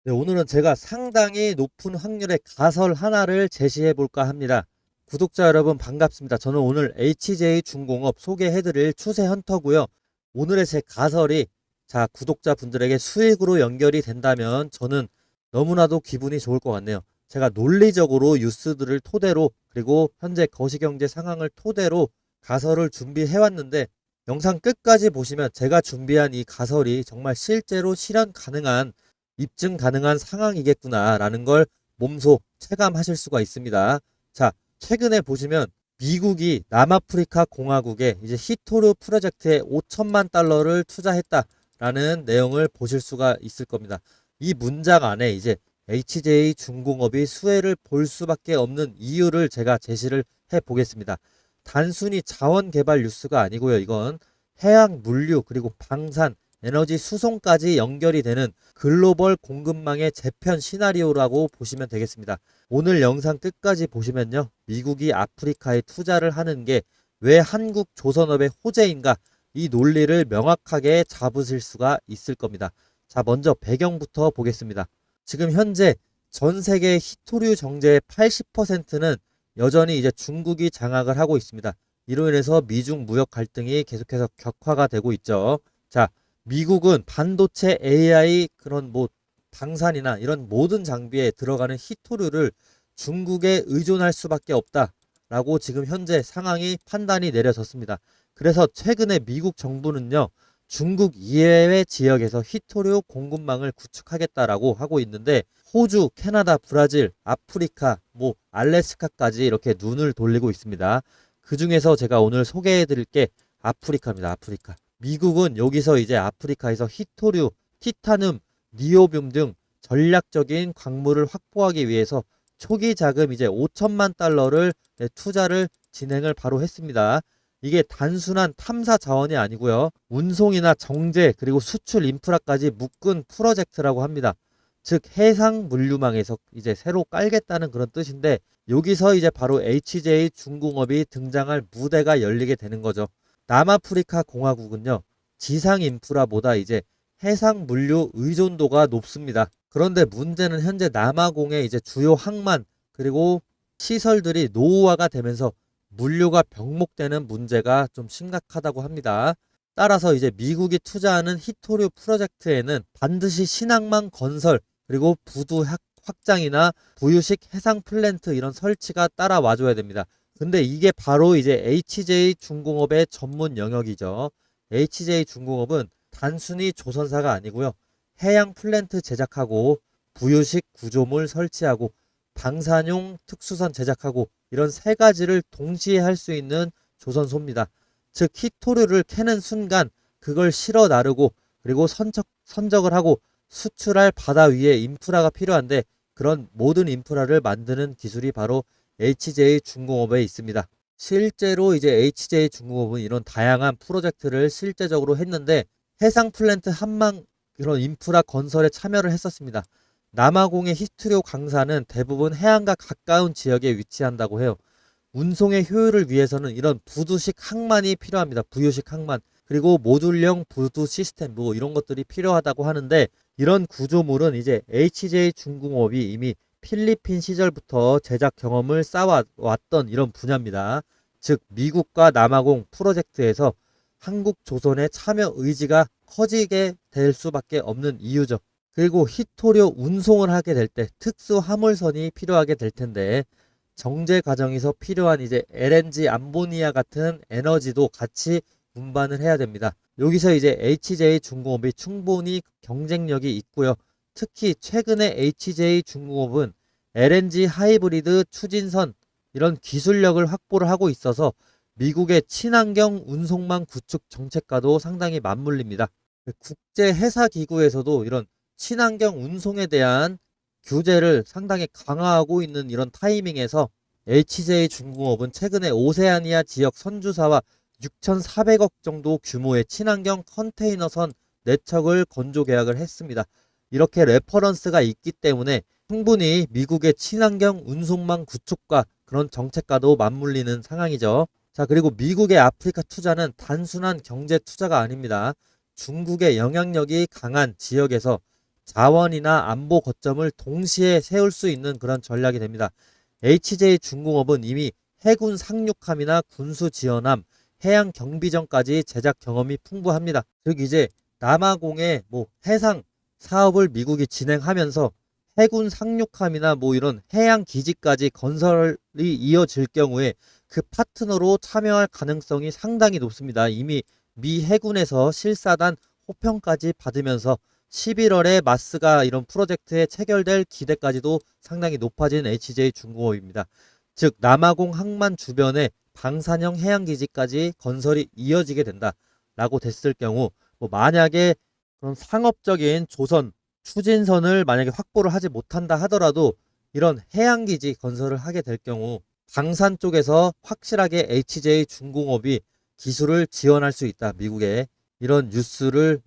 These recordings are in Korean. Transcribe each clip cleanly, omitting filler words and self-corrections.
네, 오늘은 제가 상당히 높은 확률의 가설 하나를 제시해 볼까 합니다. 구독자 여러분 반갑습니다. 저는 오늘 HJ중공업 소개해드릴 추세 헌터고요. 오늘의 제 가설이 구독자분들에게 수익으로 연결이 된다면 저는 너무나도 기분이 좋을 것 같네요. 제가 논리적으로 뉴스들을 토대로 그리고 현재 거시경제 상황을 토대로 가설을 준비해 왔는데 영상 끝까지 보시면 제가 준비한 이 가설이 정말 실제로 실현 가능한 입증 가능한 상황이겠구나라는 걸 몸소 체감하실 수가 있습니다. 자, 최근에 보시면 미국이 남아프리카 공화국에 이제 히토류 프로젝트에 5천만 달러를 투자했다라는 내용을 보실 수가 있을 겁니다. 이 문장 안에 이제 HJ 중공업이 수혜를 볼 수밖에 없는 이유를 제가 제시를 해 보겠습니다. 단순히 자원 개발 뉴스가 아니고요. 이건 해양 물류 그리고 방산 에너지 수송까지 연결이 되는 글로벌 공급망의 재편 시나리오라고 보시면 되겠습니다. 오늘 영상 끝까지 보시면요. 미국이 아프리카에 투자를 하는 게 왜 한국 조선업의 호재인가 이 논리를 명확하게 잡으실 수가 있을 겁니다. 자, 먼저 배경부터 보겠습니다. 지금 현재 전 세계 히토류 정제의 80%는 여전히 이제 중국이 장악을 하고 있습니다. 이로 인해서 미중 무역 갈등이 계속해서 격화가 되고 있죠. 자, 미국은 반도체, AI 그런 방산이나 이런 모든 장비에 들어가는 히토류를 중국에 의존할 수밖에 없다라고 지금 현재 상황이 판단이 내려졌습니다. 그래서 최근에 미국 정부는요. 중국 이외의 지역에서 히토류 공급망을 구축하겠다라고 하고 있는데 호주, 캐나다, 브라질, 아프리카, 알래스카까지 이렇게 눈을 돌리고 있습니다. 그 중에서 제가 오늘 소개해 드릴 게 아프리카입니다. 아프리카. 미국은 여기서 이제 아프리카에서 히토류, 티타늄, 니오뷴 등 전략적인 광물을 확보하기 위해서 초기 자금 이제 5천만 달러를 투자를 진행을 바로 했습니다. 이게 단순한 탐사 자원이 아니고요. 운송이나 정제 그리고 수출 인프라까지 묶은 프로젝트라고 합니다. 즉 해상 물류망에서 이제 새로 깔겠다는 그런 뜻인데 여기서 이제 바로 HJ 중공업이 등장할 무대가 열리게 되는 거죠. 남아프리카 공화국은요. 지상 인프라보다 이제 해상 물류 의존도가 높습니다. 그런데 문제는 현재 남아공의 이제 주요 항만 그리고 시설들이 노후화가 되면서 물류가 병목되는 문제가 좀 심각하다고 합니다. 따라서 이제 미국이 투자하는 히토류 프로젝트에는 반드시 신항만 건설 그리고 부두 확장이나 부유식 해상 플랜트 이런 설치가 따라와줘야 됩니다. 근데 이게 바로 이제 HJ 중공업의 전문 영역이죠. HJ 중공업은 단순히 조선사가 아니고요. 해양 플랜트 제작하고 부유식 구조물 설치하고 방산용 특수선 제작하고 이런 세 가지를 동시에 할 수 있는 조선소입니다. 즉 히토류를 캐는 순간 그걸 실어 나르고 그리고 선적을 하고 수출할 바다 위에 인프라가 필요한데 그런 모든 인프라를 만드는 기술이 바로 HJ 중공업에 있습니다. 실제로 이제 HJ 중공업은 이런 다양한 프로젝트를 실제적으로 했는데 해상 플랜트 한망 이런 인프라 건설에 참여를 했었습니다. 남아공의 히트료 강사는 대부분 해안과 가까운 지역에 위치한다고 해요. 운송의 효율을 위해서는 이런 부두식 항만이 필요합니다. 부유식 항만. 그리고 모듈형 부두 시스템 이런 것들이 필요하다고 하는데 이런 구조물은 이제 HJ 중공업이 이미 필리핀 시절부터 제작 경험을 쌓아왔던 이런 분야입니다. 즉 미국과 남아공 프로젝트에서 한국 조선의 참여 의지가 커지게 될 수밖에 없는 이유죠. 그리고 히토류 운송을 하게 될 때 특수 화물선이 필요하게 될 텐데 정제 과정에서 필요한 이제 LNG 암모니아 같은 에너지도 같이 운반을 해야 됩니다. 여기서 이제 HJ 중공업이 충분히 경쟁력이 있고요. 특히 최근에 HJ 중공업은 LNG 하이브리드 추진선 이런 기술력을 확보를 하고 있어서 미국의 친환경 운송망 구축 정책과도 상당히 맞물립니다. 국제 해사 기구에서도 이런 친환경 운송에 대한 규제를 상당히 강화하고 있는 이런 타이밍에서 HJ 중공업은 최근에 오세아니아 지역 선주사와 6,400억 정도 규모의 친환경 컨테이너선 4척을 건조 계약을 했습니다. 이렇게 레퍼런스가 있기 때문에 충분히 미국의 친환경 운송망 구축과 그런 정책과도 맞물리는 상황이죠. 자, 그리고 미국의 아프리카 투자는 단순한 경제 투자가 아닙니다. 중국의 영향력이 강한 지역에서 자원이나 안보 거점을 동시에 세울 수 있는 그런 전략이 됩니다. HJ중공업은 이미 해군 상륙함이나 군수 지원함, 해양 경비정까지 제작 경험이 풍부합니다. 즉 이제 남아공의 해상 사업을 미국이 진행하면서 해군 상륙함이나 이런 해양 기지까지 건설이 이어질 경우에 그 파트너로 참여할 가능성이 상당히 높습니다. 이미 미 해군에서 실사단 호평까지 받으면서 11월에 마스가 이런 프로젝트에 체결될 기대까지도 상당히 높아진 HJ중공업입니다. 즉 남아공 항만 주변에 방산형 해양기지까지 건설이 이어지게 된다라고 됐을 경우 만약에 그런 상업적인 조선 추진선을 만약에 확보를 하지 못한다 하더라도 이런 해양기지 건설을 하게 될 경우 방산 쪽에서 확실하게 HJ중공업이 기술을 지원할 수 있다. 미국에 이런 뉴스를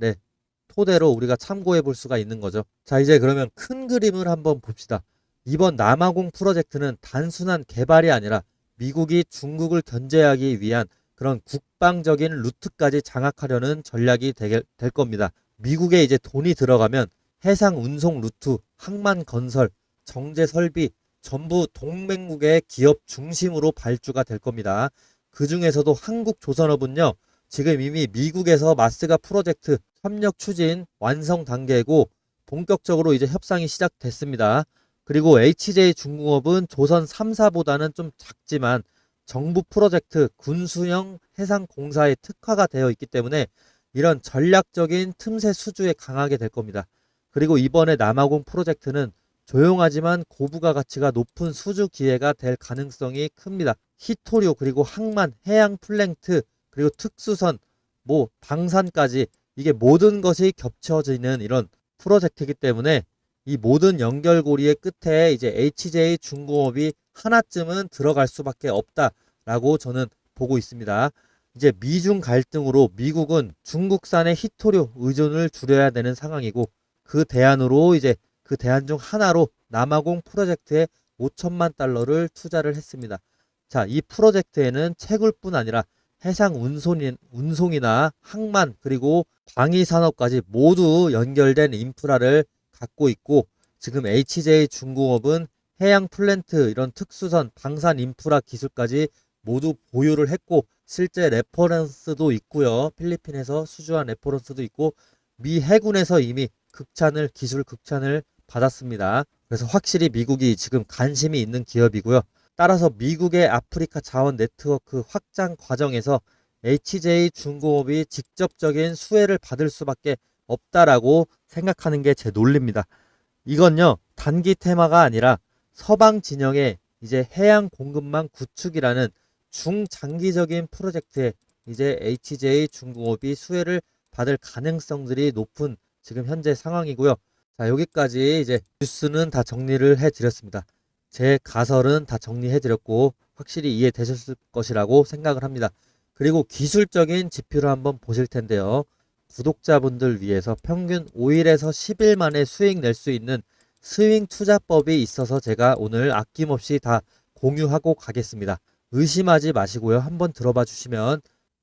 토대로 우리가 참고해 볼 수가 있는 거죠. 자, 이제 그러면 큰 그림을 한번 봅시다. 이번 남아공 프로젝트는 단순한 개발이 아니라 미국이 중국을 견제하기 위한 그런 국방적인 루트까지 장악하려는 전략이 될 겁니다. 미국에 이제 돈이 들어가면 해상 운송 루트, 항만 건설, 정제 설비 전부 동맹국의 기업 중심으로 발주가 될 겁니다. 그 중에서도 한국조선업은요, 지금 이미 미국에서 마스가 프로젝트 협력 추진 완성 단계고 본격적으로 이제 협상이 시작됐습니다. 그리고 HJ중공업은 조선 3사보다는 좀 작지만 정부 프로젝트 군수형 해상공사에 특화가 되어 있기 때문에 이런 전략적인 틈새 수주에 강하게 될 겁니다. 그리고 이번에 남아공 프로젝트는 조용하지만 고부가 가치가 높은 수주 기회가 될 가능성이 큽니다. 히토류 그리고 항만, 해양 플랭트 그리고 특수선, 방산까지 이게 모든 것이 겹쳐지는 이런 프로젝트이기 때문에 이 모든 연결고리의 끝에 이제 HJ중공업이 하나쯤은 들어갈 수밖에 없다라고 저는 보고 있습니다. 이제 미중 갈등으로 미국은 중국산의 히토류 의존을 줄여야 되는 상황이고 그 대안으로 이제 그 대안 중 하나로 남아공 프로젝트에 5천만 달러를 투자를 했습니다. 자, 이 프로젝트에는 채굴뿐 아니라 해상 운송이나 항만 그리고 방위 산업까지 모두 연결된 인프라를 갖고 있고 지금 HJ중공업은 해양 플랜트 이런 특수선 방산 인프라 기술까지 모두 보유를 했고 실제 레퍼런스도 있고요. 필리핀에서 수주한 레퍼런스도 있고 미 해군에서 이미 기술 극찬을 받았습니다. 그래서 확실히 미국이 지금 관심이 있는 기업이고요. 따라서 미국의 아프리카 자원 네트워크 확장 과정에서 HJ중공업이 직접적인 수혜를 받을 수밖에 없다라고 생각하는 게 제 논리입니다. 이건요, 단기 테마가 아니라 서방 진영의 이제 해양 공급망 구축이라는 중장기적인 프로젝트에 이제 HJ중공업이 수혜를 받을 가능성들이 높은 지금 현재 상황이고요. 자, 여기까지 이제 뉴스는 다 정리를 해드렸습니다. 제 가설은 다 정리해드렸고 확실히 이해되셨을 것이라고 생각을 합니다. 그리고 기술적인 지표를 한번 보실 텐데요. 구독자분들 위해서 평균 5일에서 10일 만에 수익 낼 수 있는 스윙 투자법이 있어서 제가 오늘 아낌없이 다 공유하고 가겠습니다. 의심하지 마시고요. 한번 들어봐 주시면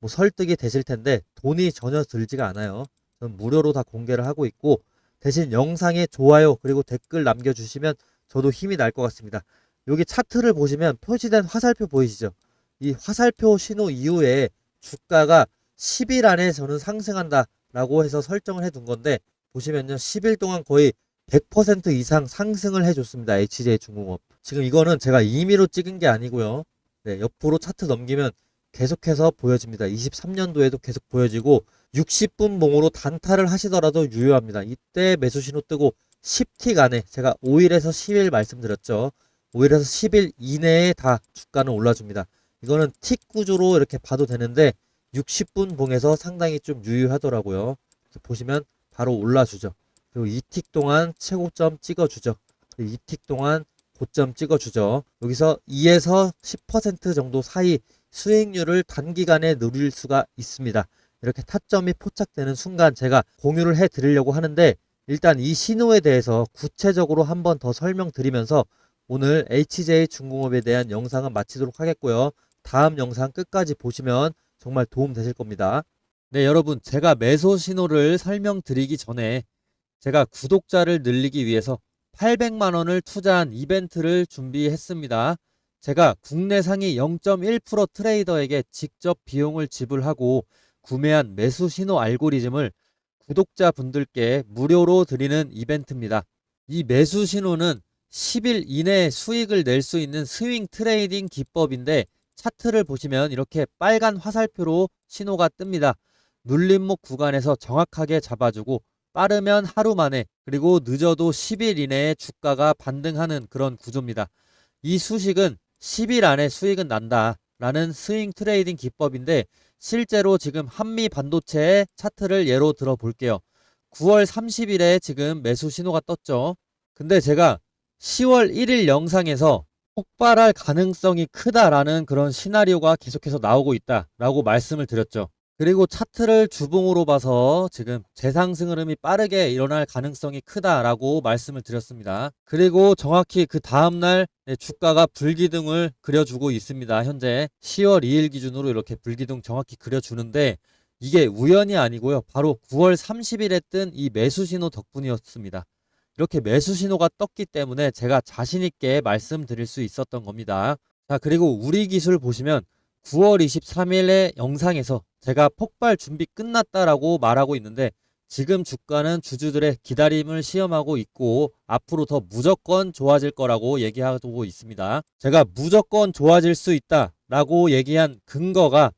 설득이 되실 텐데 돈이 전혀 들지가 않아요. 저는 무료로 다 공개를 하고 있고 대신 영상에 좋아요 그리고 댓글 남겨주시면 저도 힘이 날 것 같습니다. 여기 차트를 보시면 표시된 화살표 보이시죠? 이 화살표 신호 이후에 주가가 10일 안에 저는 상승한다 라고 해서 설정을 해둔 건데 보시면요 10일 동안 거의 100% 이상 상승을 해줬습니다. HJ중공업. 지금 이거는 제가 임의로 찍은 게 아니고요. 옆으로 차트 넘기면 계속해서 보여집니다. 23년도에도 계속 보여지고 60분 봉으로 단타를 하시더라도 유효합니다. 이때 매수 신호 뜨고 10틱 안에 제가 5일에서 10일 말씀드렸죠. 5일에서 10일 이내에 다 주가는 올라줍니다. 이거는 틱 구조로 이렇게 봐도 되는데 60분 봉에서 상당히 좀 유효하더라고요. 보시면 바로 올라주죠. 그리고 2틱 동안 최고점 찍어주죠. 2틱 동안 고점 찍어주죠. 여기서 2에서 10% 정도 사이 수익률을 단기간에 누릴 수가 있습니다. 이렇게 타점이 포착되는 순간 제가 공유를 해 드리려고 하는데 일단 이 신호에 대해서 구체적으로 한번 더 설명드리면서 오늘 HJ중공업에 대한 영상은 마치도록 하겠고요. 다음 영상 끝까지 보시면 정말 도움 되실 겁니다. 네, 여러분 제가 매수 신호를 설명드리기 전에 제가 구독자를 늘리기 위해서 800만 원을 투자한 이벤트를 준비했습니다. 제가 국내 상위 0.1% 트레이더에게 직접 비용을 지불하고 구매한 매수 신호 알고리즘을 구독자분들께 무료로 드리는 이벤트입니다. 이 매수 신호는 10일 이내에 수익을 낼 수 있는 스윙 트레이딩 기법인데, 차트를 보시면 이렇게 빨간 화살표로 신호가 뜹니다. 눌림목 구간에서 정확하게 잡아주고 빠르면 하루 만에, 그리고 늦어도 10일 이내에 주가가 반등하는 그런 구조입니다. 이 수식은 10일 안에 수익은 난다 라는 스윙 트레이딩 기법인데, 실제로 지금 한미 반도체의 차트를 예로 들어 볼게요. 9월 30일에 지금 매수 신호가 떴죠. 근데 제가 10월 1일 영상에서 폭발할 가능성이 크다라는 그런 시나리오가 계속해서 나오고 있다라고 말씀을 드렸죠. 그리고 차트를 주봉으로 봐서 지금 재상승 흐름이 빠르게 일어날 가능성이 크다라고 말씀을 드렸습니다. 그리고 정확히 그 다음날 주가가 불기둥을 그려주고 있습니다. 현재 10월 2일 기준으로 이렇게 불기둥 정확히 그려주는데, 이게 우연이 아니고요. 바로 9월 30일에 뜬 이 매수 신호 덕분이었습니다. 이렇게 매수 신호가 떴기 때문에 제가 자신있게 말씀드릴 수 있었던 겁니다. 자, 그리고 우리 기술 보시면 9월 23일의 영상에서 제가 폭발 준비 끝났다라고 말하고 있는데, 지금 주가는 주주들의 기다림을 시험하고 있고 앞으로 더 무조건 좋아질 거라고 얘기하고 있습니다. 제가 무조건 좋아질 수 있다라고 얘기한 근거가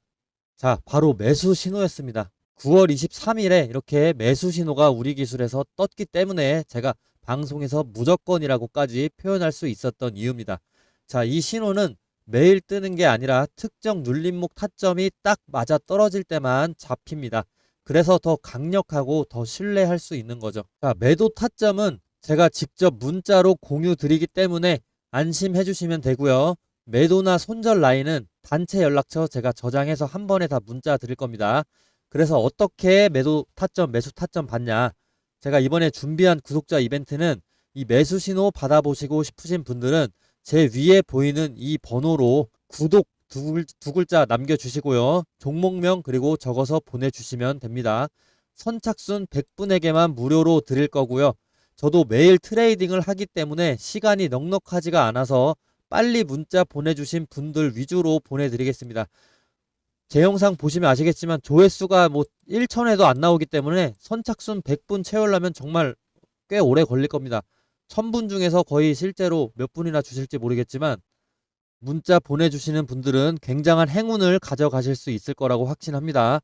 바로 매수 신호였습니다. 9월 23일에 이렇게 매수 신호가 우리 기술에서 떴기 때문에 제가 방송에서 무조건이라고까지 표현할 수 있었던 이유입니다. 자, 이 신호는 매일 뜨는 게 아니라 특정 눌림목 타점이 딱 맞아 떨어질 때만 잡힙니다. 그래서 더 강력하고 더 신뢰할 수 있는 거죠. 자, 매도 타점은 제가 직접 문자로 공유 드리기 때문에 안심해 주시면 되고요. 매도나 손절 라인은 단체 연락처 제가 저장해서 한 번에 다 문자 드릴 겁니다. 그래서 어떻게 매도 타점, 매수 타점 받냐? 제가 이번에 준비한 구독자 이벤트는, 이 매수 신호 받아보시고 싶으신 분들은 제 위에 보이는 이 번호로 구독 두 글자 남겨주시고요. 종목명 그리고 적어서 보내주시면 됩니다. 선착순 100분에게만 무료로 드릴 거고요. 저도 매일 트레이딩을 하기 때문에 시간이 넉넉하지가 않아서 빨리 문자 보내주신 분들 위주로 보내드리겠습니다. 제 영상 보시면 아시겠지만 조회수가 뭐 1천회도 안 나오기 때문에 선착순 100분 채우려면 정말 꽤 오래 걸릴 겁니다. 1000분 중에서 거의 실제로 몇 분이나 주실지 모르겠지만, 문자 보내주시는 분들은 굉장한 행운을 가져가실 수 있을 거라고 확신합니다.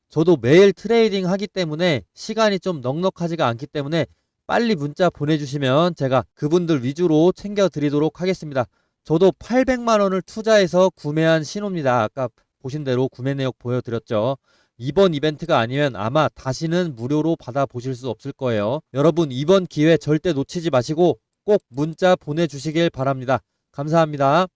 저도 매일 트레이딩 하기 때문에 시간이 좀 넉넉하지가 않기 때문에 빨리 문자 보내주시면 제가 그분들 위주로 챙겨드리도록 하겠습니다. 저도 800만 원을 투자해서 구매한 신호입니다. 아까 보신 대로 구매 내역 보여드렸죠. 이번 이벤트가 아니면 아마 다시는 무료로 받아보실 수 없을 거예요. 여러분, 이번 기회 절대 놓치지 마시고 꼭 문자 보내주시길 바랍니다. 감사합니다.